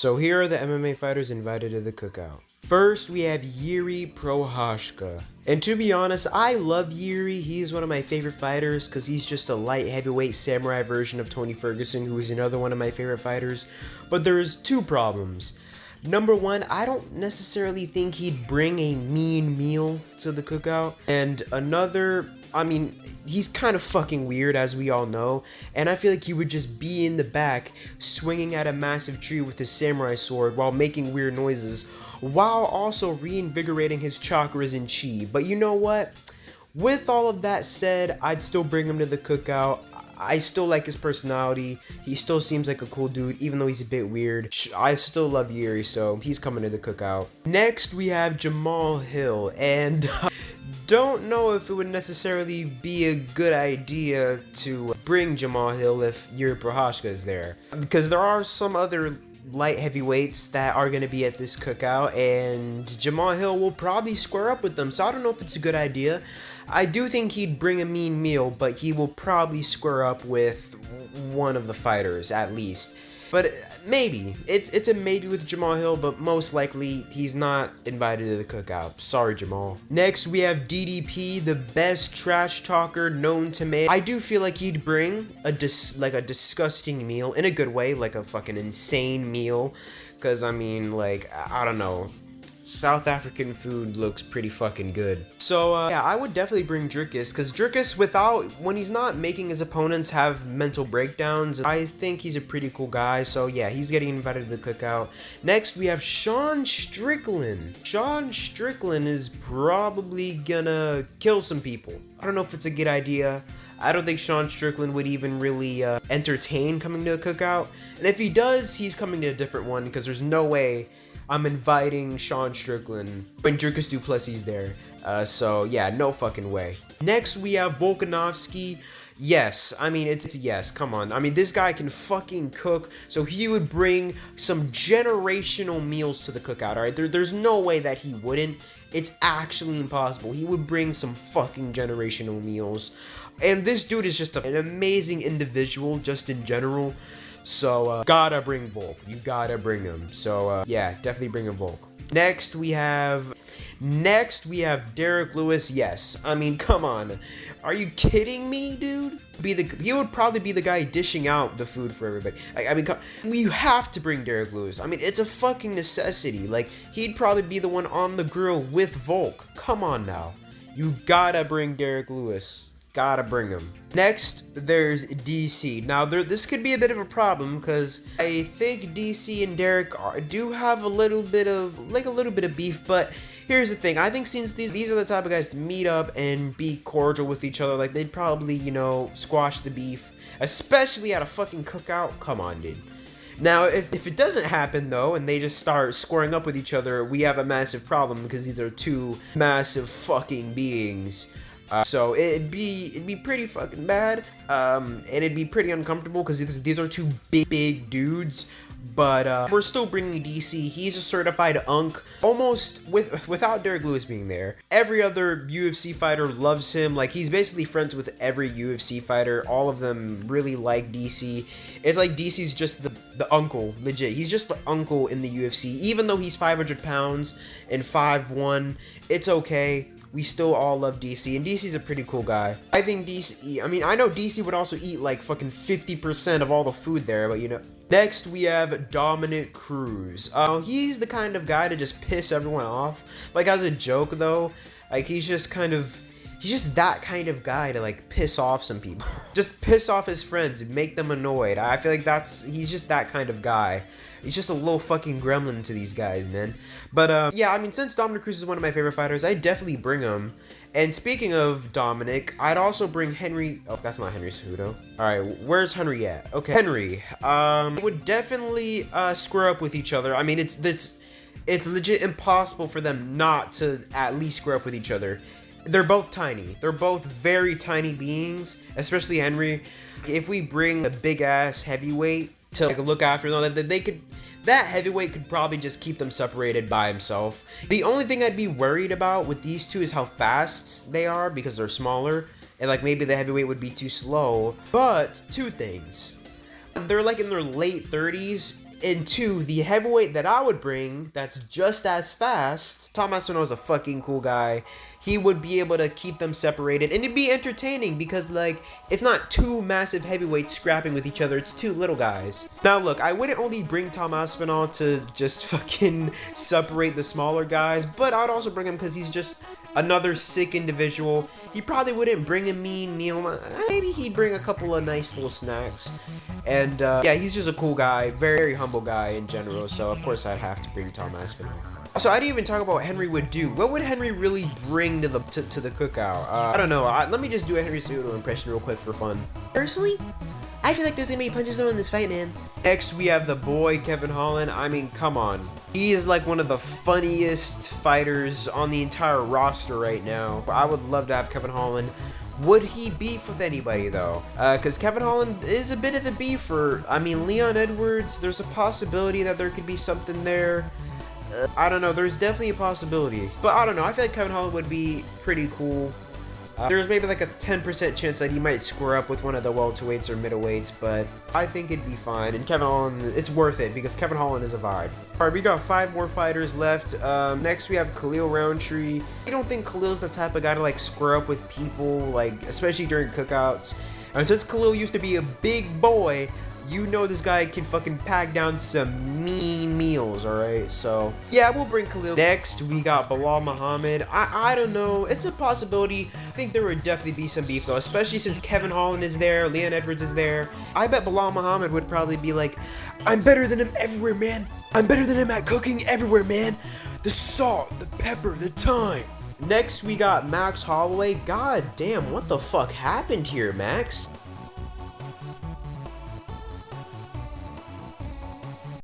So here are the MMA fighters invited to the cookout. First, we have Yuri Prohashka. And to be honest, I love Yuri. He's one of my favorite fighters because he's just a light heavyweight samurai version of Tony Ferguson, who is another one of my favorite fighters. But there's two problems. Number one, I don't necessarily think he'd bring a mean meal to the cookout. And another, I mean, he's kind of fucking weird, as we all know, and I feel like he would just be in the back, swinging at a massive tree with his samurai sword while making weird noises, while also reinvigorating his chakras and chi. But you know what? With all of that said, I'd still bring him to the cookout. I still like his personality. He still seems like a cool dude, even though he's a bit weird. I still love Yuri, so he's coming to the cookout. Next, we have Jamal Hill, and don't know if it would necessarily be a good idea to bring Jamal Hill if Yuri Prohashka is there, because there are some other light heavyweights that are going to be at this cookout, and Jamal Hill will probably square up with them, so I don't know if it's a good idea. I do think he'd bring a mean meal, but he will probably square up with one of the fighters at least. But maybe. It's a maybe with Jamal Hill, but most likely he's not invited to the cookout. Sorry, Jamal. Next, we have DDP, the best trash talker known to man. I do feel like he'd bring a disgusting meal, in a good way, like a fucking insane meal. Because, I mean, like, I don't know. South African food looks pretty fucking good. So, yeah, I would definitely bring Dricus, because Dricus, when he's not making his opponents have mental breakdowns, I think he's a pretty cool guy, so yeah, he's getting invited to the cookout. Next, we have Sean Strickland. Sean Strickland is probably gonna kill some people. I don't know if it's a good idea. I don't think Sean Strickland would even really entertain coming to a cookout, and if he does, he's coming to a different one, because there's no way I'm inviting Sean Strickland when Dricus du Plessis there. So yeah, no fucking way. Next, we have Volkanovski. Yes, I mean, it's yes, come on. I mean, this guy can fucking cook, so he would bring some generational meals to the cookout, alright? There's no way that he wouldn't. It's actually impossible. He would bring some fucking generational meals. And this dude is just an amazing individual, just in general. So, gotta bring Volk. You gotta bring him. So, yeah, definitely bring a Volk. Next, we have Derek Lewis. Yes, I mean, come on. Are you kidding me, dude? He would probably be the guy dishing out the food for everybody. I mean, you have to bring Derek Lewis. I mean, it's a fucking necessity. Like, he'd probably be the one on the grill with Volk. Come on now. You gotta bring Derek Lewis. Gotta bring him. Next, there's DC. Now, this could be a bit of a problem because I think DC and Derek do have a little bit of beef. But here's the thing: I think since these are the type of guys to meet up and be cordial with each other, like they'd probably, you know, squash the beef, especially at a fucking cookout. Come on, dude. Now, if it doesn't happen though, and they just start squaring up with each other, we have a massive problem because these are two massive fucking beings. So it'd be pretty fucking bad, and it'd be pretty uncomfortable because these are two big dudes. But we're still bringing DC. He's a certified unk, almost without Derek Lewis being there. Every other UFC fighter loves him. Like, he's basically friends with every UFC fighter. All of them really like DC. It's like DC's just the uncle, legit. He's just the uncle in the UFC. Even though he's 500 pounds and 5'1", it's okay. We still all love DC, and DC's a pretty cool guy. I think DC, I mean, I know DC would also eat like fucking 50% of all the food there, but you know. Next, we have Dominic Cruz. He's the kind of guy to just piss everyone off. Like, as a joke though, like he's just that kind of guy to like piss off some people. Just piss off his friends and make them annoyed. I feel like he's just that kind of guy. He's just a little fucking gremlin to these guys, man. But, yeah, I mean, since Dominic Cruz is one of my favorite fighters, I'd definitely bring him. And speaking of Dominic, I'd also bring Henry. Oh, that's not Henry Cejudo. Alright, where's Henry at? Okay, Henry. Would definitely, square up with each other. I mean, it's legit impossible for them not to at least square up with each other. They're both tiny. They're both very tiny beings, especially Henry. If we bring a big-ass heavyweight to like look after them, that heavyweight could probably just keep them separated by himself. The only thing I'd be worried about with these two is how fast they are, because they're smaller, and like maybe the heavyweight would be too slow. But two things: they're like in their late 30s, And 2, the heavyweight that I would bring that's just as fast. Tom Aspinall is a fucking cool guy. He would be able to keep them separated, and it'd be entertaining because, like, it's not 2 massive heavyweights scrapping with each other, it's 2 little guys. Now look, I wouldn't only bring Tom Aspinall to just fucking separate the smaller guys, but I'd also bring him because he's just another sick individual. He probably wouldn't bring a mean meal. Maybe he'd bring a couple of nice little snacks. And yeah, he's just a cool guy, very humble guy in general, so of course I'd have to bring Tom Aspinall. So I didn't even talk about what Henry would do. What would Henry really bring to the cookout? I don't know. Let me just do a Henry Cejudo impression real quick for fun. Personally, I feel like there's gonna be punches though in this fight, man. Next, we have the boy Kevin Holland. I mean, come on. He is like one of the funniest fighters on the entire roster right now. I would love to have Kevin Holland. Would he beef with anybody though? Because Kevin Holland is a bit of a beefer. I mean, Leon Edwards, there's a possibility that there could be something there. I don't know, there's definitely a possibility. But I don't know, I feel like Kevin Holland would be pretty cool. There's maybe like a 10% chance that he might square up with one of the welterweights or middleweights, but I think it'd be fine. And Kevin Holland, it's worth it because Kevin Holland is a vibe. Alright, we got 5 more fighters left. Next we have Khalil Roundtree. I don't think Khalil's the type of guy to like square up with people, like especially during cookouts. And since Khalil used to be a big boy, you know this guy can fucking pack down some mean meals, alright? So, yeah, we'll bring Khalil. Next, we got Bilal Muhammad. I don't know. It's a possibility. I think there would definitely be some beef, though, especially since Kevin Holland is there, Leon Edwards is there. I bet Bilal Muhammad would probably be like, I'm better than him everywhere, man. I'm better than him at cooking everywhere, man. The salt, the pepper, the thyme. Next, we got Max Holloway. God damn, what the fuck happened here, Max?